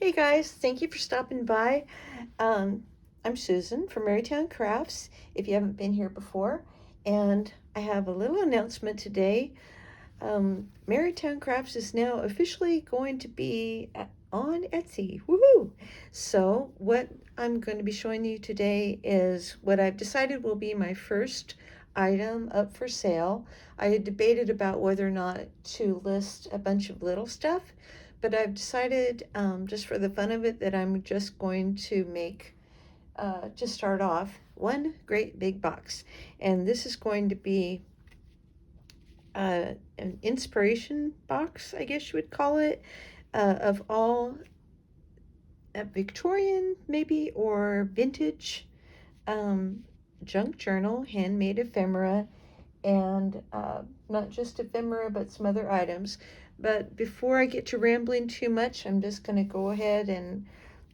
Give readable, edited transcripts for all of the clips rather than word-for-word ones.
Hey guys, thank you for stopping by. I'm Susan from Marytown Crafts, if you haven't been here before, and I have a little announcement today. Marytown Crafts is now officially going to be on Etsy. Woohoo! So, what I'm going to be showing you today is what I've decided will be my first item up for sale. I had debated about whether or not to list a bunch of little stuff, but I've decided, just for the fun of it, that I'm just going to make, to start off, one great big box. And this is going to be an inspiration box, I guess you would call it, of all Victorian, maybe, or vintage junk journal, handmade ephemera, and not just ephemera, but some other items. But before I get to rambling too much, I'm just going to go ahead and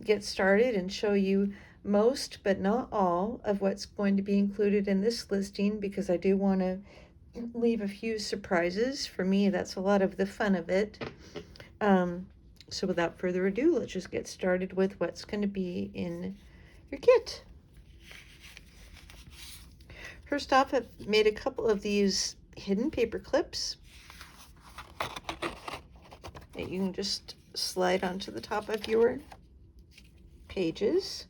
get started and show you most, but not all, of what's going to be included in this listing, because I do want to leave a few surprises. For me, that's a lot of the fun of it. So without further ado, let's just get started with what's going to be in your kit. First off, I've made a couple of these hidden paper clips that you can just slide onto the top of your pages.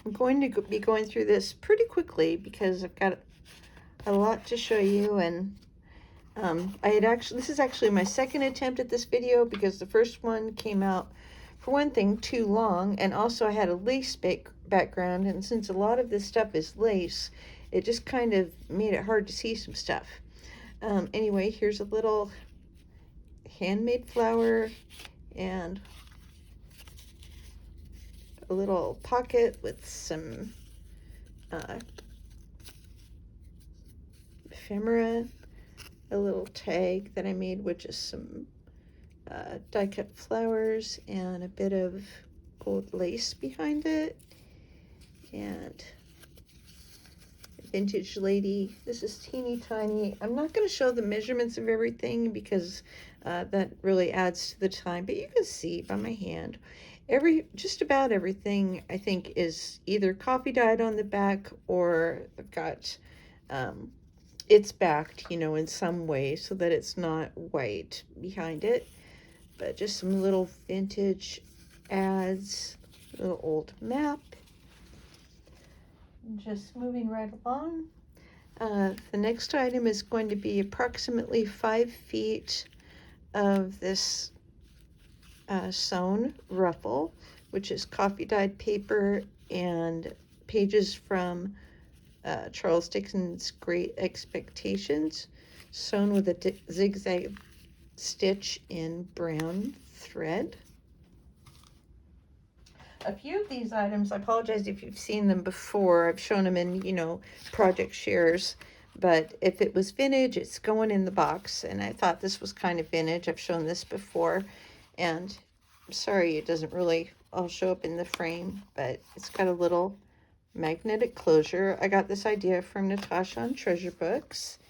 I'm going to be going through this pretty quickly because I've got a lot to show you, and this is actually my second attempt at this video because the first one came out, for one thing, too long, and also I had a lace background, and since a lot of this stuff is lace, it just kind of made it hard to see some stuff. Anyway, here's a little handmade flower and a little pocket with some ephemera, a little tag that I made with just some die cut flowers and a bit of gold lace behind it, and vintage lady. This is teeny tiny. I'm not going to show the measurements of everything because that really adds to the time, but you can see by my hand just about everything I think is either coffee dyed on the back, or I've got it's backed, in some way so that it's not white behind it. But just some little vintage ads, a little old map. Just moving right along. The next item is going to be approximately 5 feet of this sewn ruffle, which is coffee dyed paper and pages from Charles Dickens' Great Expectations, sewn with a zigzag stitch in brown thread. A few of these items, I apologize if you've seen them before. I've shown them in, project shares. But if it was vintage, it's going in the box. And I thought this was kind of vintage. I've shown this before. And I'm sorry it doesn't really all show up in the frame. But it's got a little magnetic closure. I got this idea from Natasha on Treasure Books.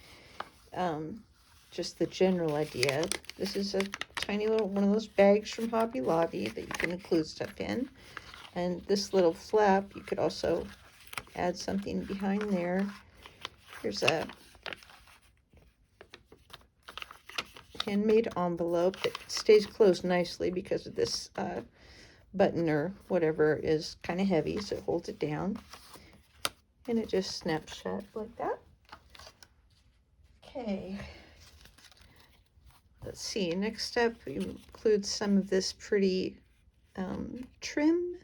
Just the general idea. This is a tiny little one of those bags from Hobby Lobby that you can include stuff in. And this little flap, you could also add something behind there. Here's a handmade envelope that stays closed nicely because of this button or whatever is kind of heavy, so it holds it down. And it just snaps shut like that. Okay. Let's see, next up we include some of this pretty trim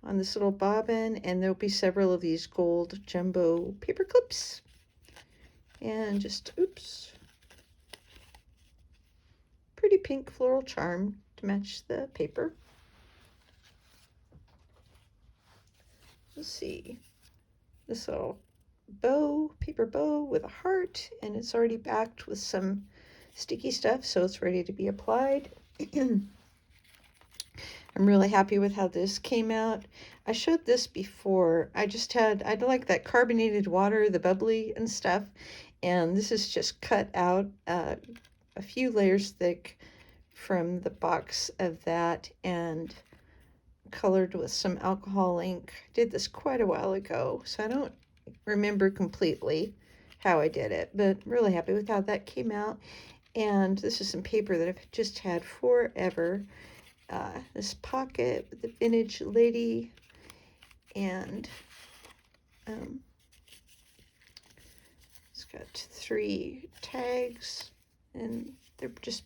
on this little bobbin, and there'll be several of these gold jumbo paper clips. And just, oops, pretty pink floral charm to match the paper. Let's see, this little bow, paper bow with a heart, and it's already backed with some sticky stuff, so it's ready to be applied. I'm really happy with how this came out. I showed this before. I like that carbonated water, the bubbly and stuff, and this is just cut out a few layers thick from the box of that and colored with some alcohol ink. I did this quite a while ago, so I don't remember completely how I did it, but really happy with how that came out. And this is some paper that I've just had forever. This pocket with the vintage lady, and it's got 3 tags, and they're just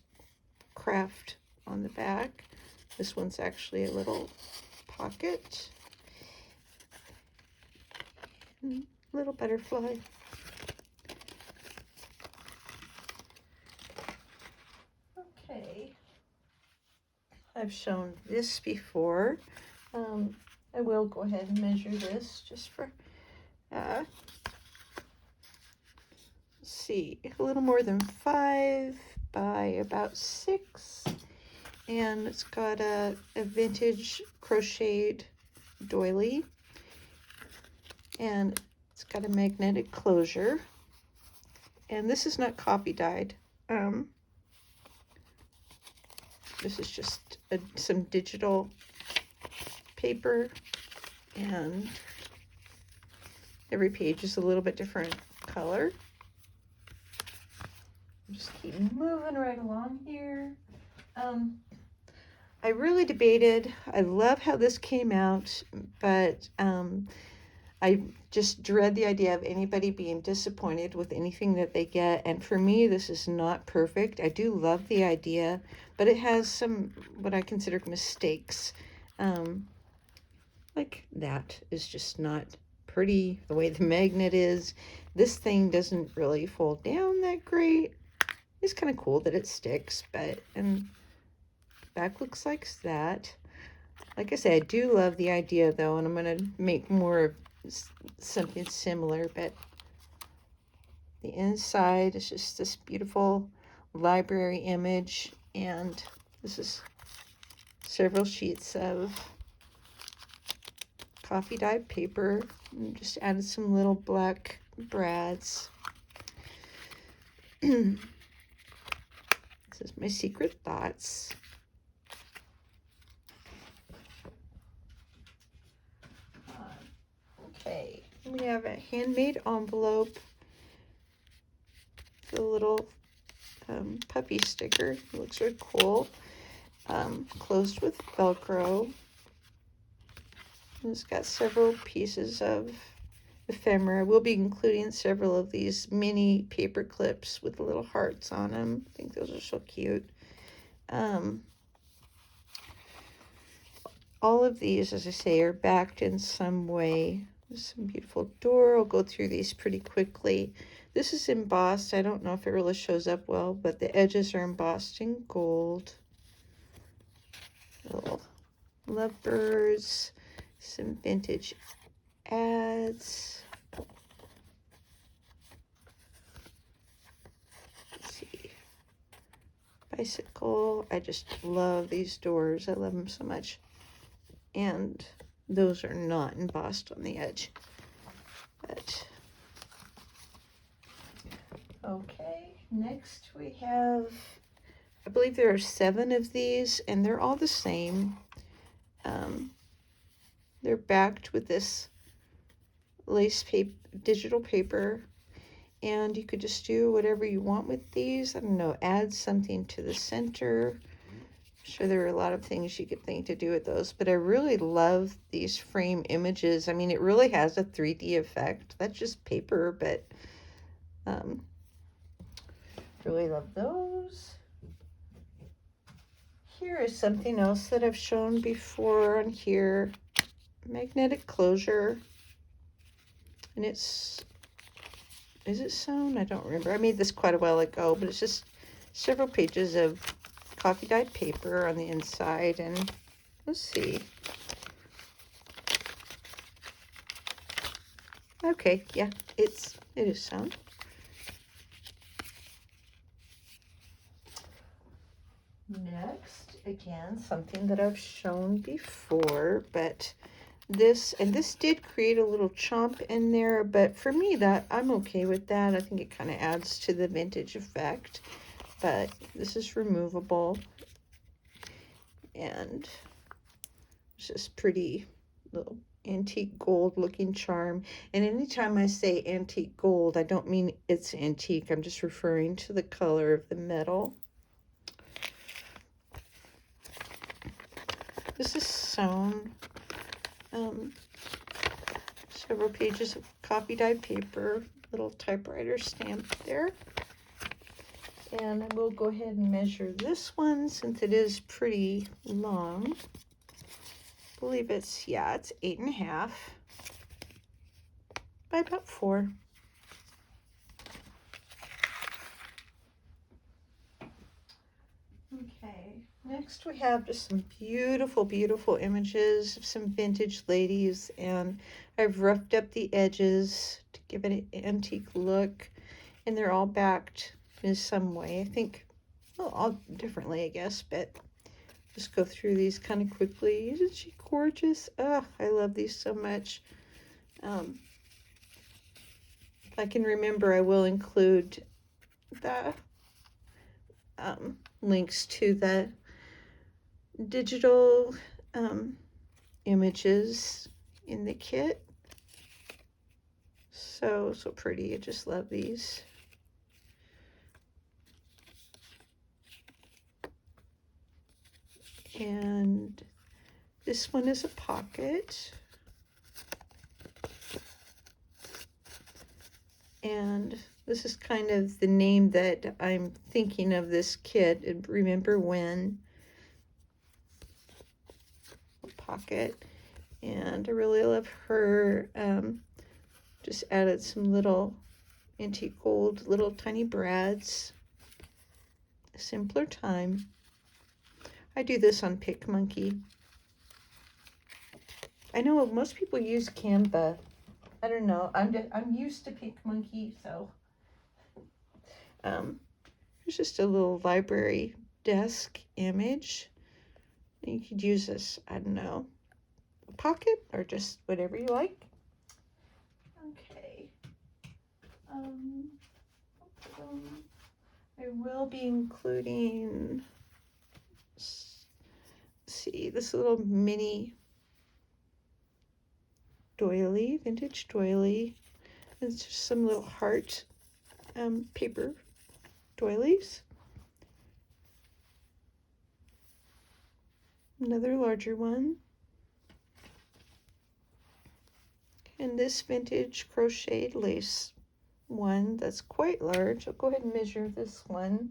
craft on the back. This one's actually a little pocket, and little butterfly. Okay, I've shown this before. I will go ahead and measure this just for, let's see, a little more than 5 by about 6. And it's got a vintage crocheted doily. And it's got a magnetic closure. And this is not copy dyed. This is just some digital paper, and every page is a little bit different color. Just keep moving right along here. I really debated. I love how this came out, but I just dread the idea of anybody being disappointed with anything that they get. And for me, this is not perfect. I do love the idea, but it has some what I consider mistakes. Like that is just not pretty. The way the magnet is. This thing doesn't really fold down that great. It's kind of cool that it sticks, but and back looks like that. Like I said, I do love the idea though, and I'm going to make more of something similar, but the inside is just this beautiful library image, and this is several sheets of coffee dyed paper, and just added some little black brads. This is my secret thoughts. Okay, we have a handmade envelope, the little puppy sticker. It looks really cool. Closed with Velcro. And it's got several pieces of ephemera. We'll be including several of these mini paper clips with little hearts on them. I think those are so cute. All of these, as I say, are backed in some way. There's some beautiful door. I'll go through these pretty quickly. This is embossed. I don't know if it really shows up well, but the edges are embossed in gold. Little lovebirds, some vintage ads. Let's see. Bicycle. I just love these doors. I love them so much. And those are not embossed on the edge. But okay, next we have, I believe there are 7 of these, and they're all the same. They're backed with this lace paper, digital paper, and you could just do whatever you want with these. I don't know, add something to the center. I'm sure there are a lot of things you could think to do with those, but I really love these frame images. I mean, it really has a 3D effect. That's just paper, but really love those. Here is something else that I've shown before on here. Magnetic closure. And it's, is it sewn? I don't remember. I made this quite a while ago, but it's just several pages of coffee dyed paper on the inside, and let's see. Okay, yeah, it is sewn. Next, again, something that I've shown before, but this did create a little chomp in there, but for me, that I'm okay with that. I think it kind of adds to the vintage effect. But this is removable, And it's just pretty little antique gold looking charm. And anytime I say antique gold, I don't mean it's antique. I'm just referring to the color of the metal. This is sewn. Several pages of copy dyed paper, little typewriter stamp there. And I will go ahead and measure this one since it is pretty long. I believe it's, yeah, it's 8.5 by about 4. Okay, next we have just some beautiful, beautiful images of some vintage ladies, and I've roughed up the edges to give it an antique look, and they're all backed in some way. I think, well, all differently, I guess, but just go through these kind of quickly. Isn't she gorgeous? Oh, I love these so much. If I can remember, I will include the links to the digital images in the kit. So pretty. I just love these. And this one is a pocket. And this is kind of the name that I'm thinking of this kit. Remember When pocket. And I really love her. Just added some little antique gold, little tiny brads. A simpler time. I do this on PicMonkey. I know most people use Canva. I don't know. I'm used to PicMonkey, so there's just a little library desk image. You could use this, I don't know, a pocket or just whatever you like. Okay. I will be including, let's see, this little mini doily, vintage doily. It's just some little heart paper doilies. Another larger one. And this vintage crocheted lace one that's quite large. I'll go ahead and measure this one.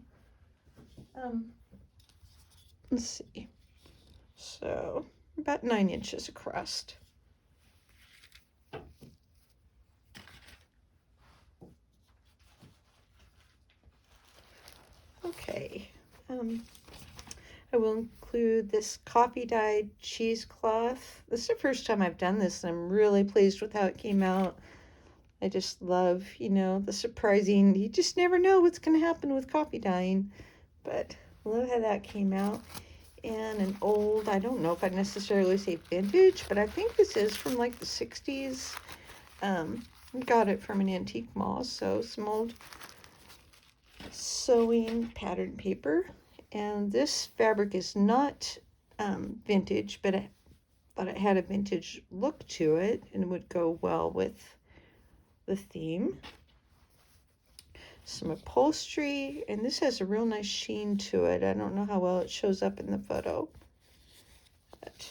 Let's see. So about 9 inches across. Okay. I will include this coffee dyed cheesecloth. This is the first time I've done this, and I'm really pleased with how it came out. I just love, you know, the surprising, you just never know what's going to happen with coffee dyeing, but I love how that came out. And an old, I don't know if I'd necessarily say vintage, but I think this is from like the 60s. Got it from an antique mall, so some old sewing pattern paper. And this fabric is not vintage, but I thought it had a vintage look to it and would go well with the theme. Some upholstery, and this has a real nice sheen to it. I don't know how well it shows up in the photo. But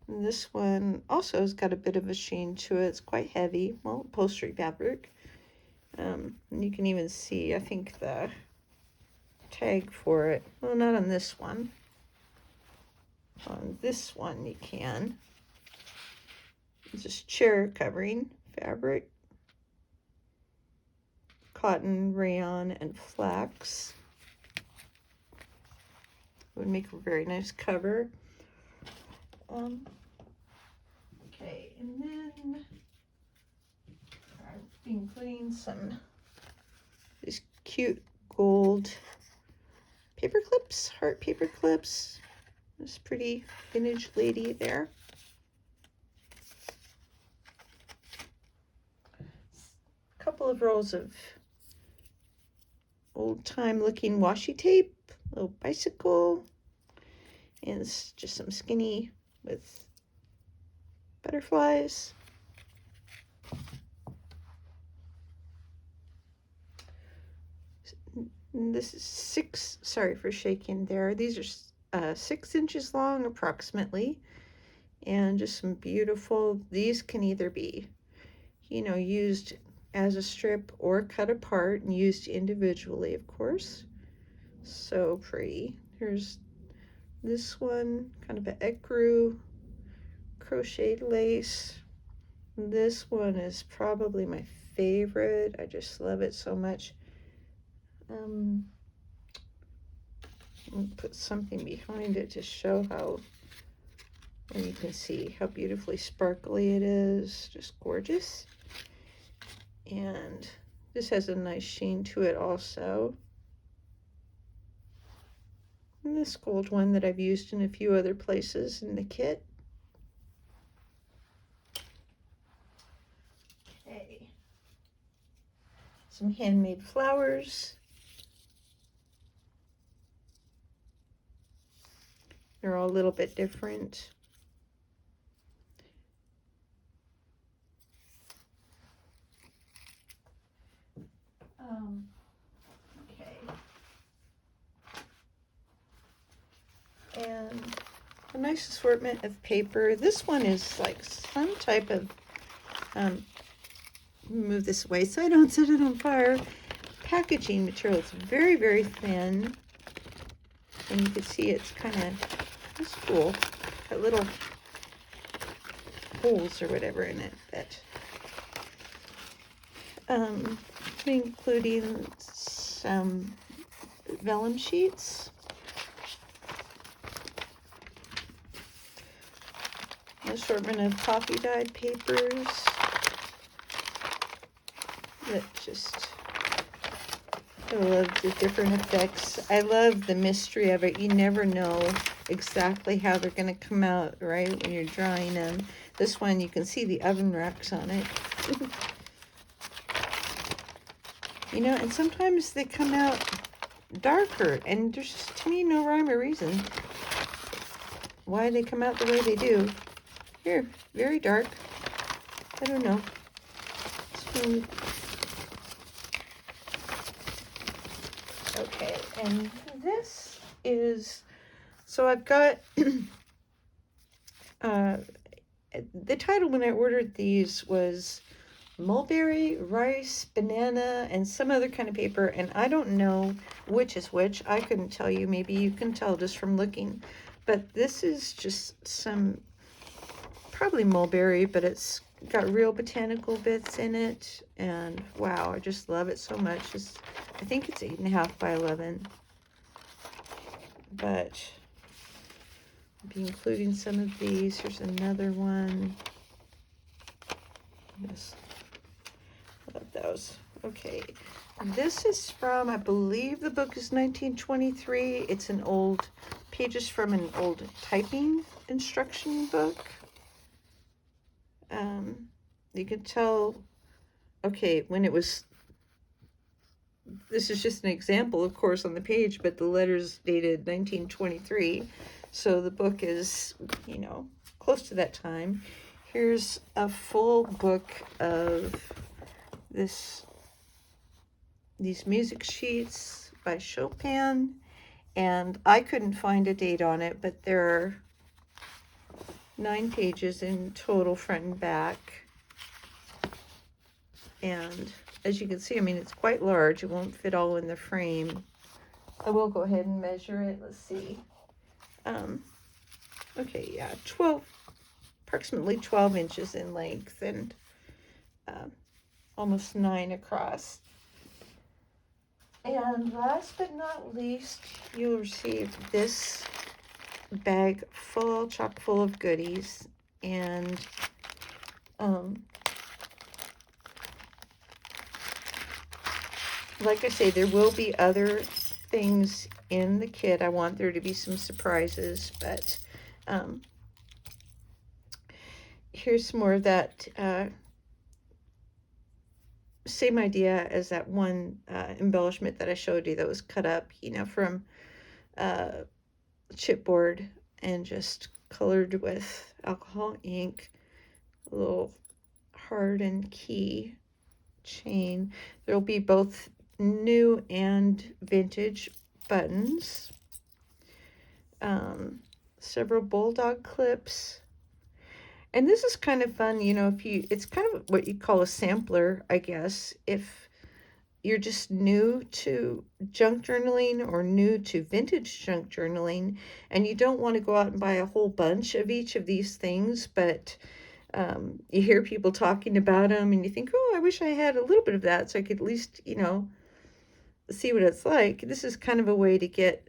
this one also has got a bit of a sheen to it. It's quite heavy. Well, upholstery fabric. And you can even see, I think, the tag for it. Well, not on this one. On this one you can. It's just chair covering fabric. Cotton, rayon, and flax. Would make a very nice cover. Okay, and then I'll be including some these cute gold paper clips, heart paper clips. This pretty vintage lady there. A couple of rolls of old time looking washi tape, little bicycle, and it's just some skinny with butterflies. And this is sorry for shaking there. These are 6 inches long approximately, and just some beautiful, these can either be, used as a strip or cut apart and used individually, of course. So pretty. Here's this one, kind of an ecru crocheted lace. This one is probably my favorite. I just love it so much. I'll put something behind it to show how, and you can see how beautifully sparkly it is. Just gorgeous. And this has a nice sheen to it also. And this gold one that I've used in a few other places in the kit. Okay. Some handmade flowers. They're all a little bit different. Okay. And a nice assortment of paper. This one is like some type of, move this away so I don't set it on fire, packaging material. It's very, very thin. And you can see it's kind of, it's cool. Got little holes or whatever in it. But including some vellum sheets, an assortment of coffee dyed papers that just, I love the different effects. I love the mystery of it. You never know exactly how they're going to come out, right, when you're drawing them. This one, you can see the oven racks on it. And sometimes they come out darker, and there's just, to me, no rhyme or reason why they come out the way they do. Here, very dark. I don't know. Smooth. Okay, and this is, so I've got, the title when I ordered these was mulberry, rice, banana, and some other kind of paper, and I don't know which is which. I couldn't tell you. Maybe you can tell just from looking. But this is just some, probably mulberry, but it's got real botanical bits in it, and wow, I just love it so much. I think it's 8.5 by 11, but I'll be including some of these. Here's another one. Yes, love those. Okay, this is from, I believe the book is 1923. It's an old, pages from an old typing instruction book. You can tell, okay, when it was, this is just an example, of course, on the page, but the letter's dated 1923. So the book is, close to that time. Here's a full book of these music sheets by Chopin, and I couldn't find a date on it, but there are 9 pages in total, front and back. And as you can see, I mean, it's quite large. It won't fit all in the frame. I will go ahead and measure it. Let's see. Okay, yeah, approximately 12 inches in length, and almost 9 across. And last but not least, you'll receive this bag chock full of goodies. And like I say, there will be other things in the kit. I want there to be some surprises, but here's some more of that same idea as that one embellishment that I showed you that was cut up, from uh, chipboard and just colored with alcohol ink, a little heart and key chain. There'll be both new and vintage buttons, several bulldog clips. And this is kind of fun, you know, it's kind of what you call a sampler, I guess, if you're just new to junk journaling or new to vintage junk journaling, and you don't want to go out and buy a whole bunch of each of these things, but you hear people talking about them and you think, oh, I wish I had a little bit of that so I could at least, you know, see what it's like. This is kind of a way to get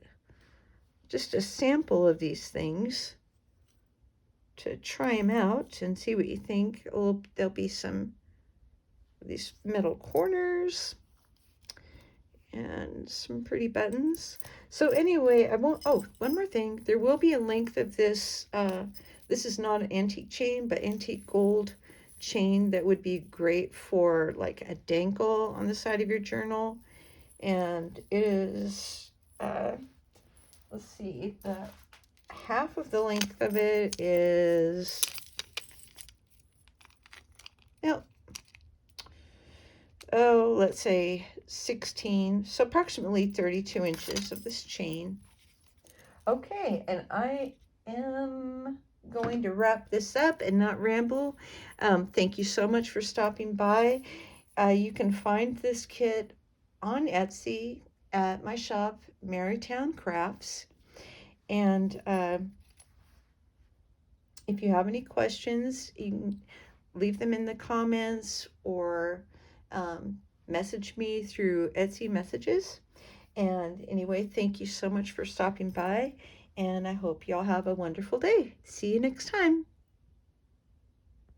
just a sample of these things to try them out and see what you think. Oh, there'll be some of these metal corners and some pretty buttons. So anyway, I won't, oh, one more thing. There will be a length of this. This is not an antique chain, but antique gold chain that would be great for like a dangle on the side of your journal. And it is, let's see, the half of the length of it is, oh, let's say 16, so approximately 32 inches of this chain. Okay, and I am going to wrap this up and not ramble. Thank you so much for stopping by. You can find this kit on Etsy at my shop, Marytown Crafts. And if you have any questions, you can leave them in the comments or message me through Etsy messages. And anyway, thank you so much for stopping by, and I hope y'all have a wonderful day. See you next time.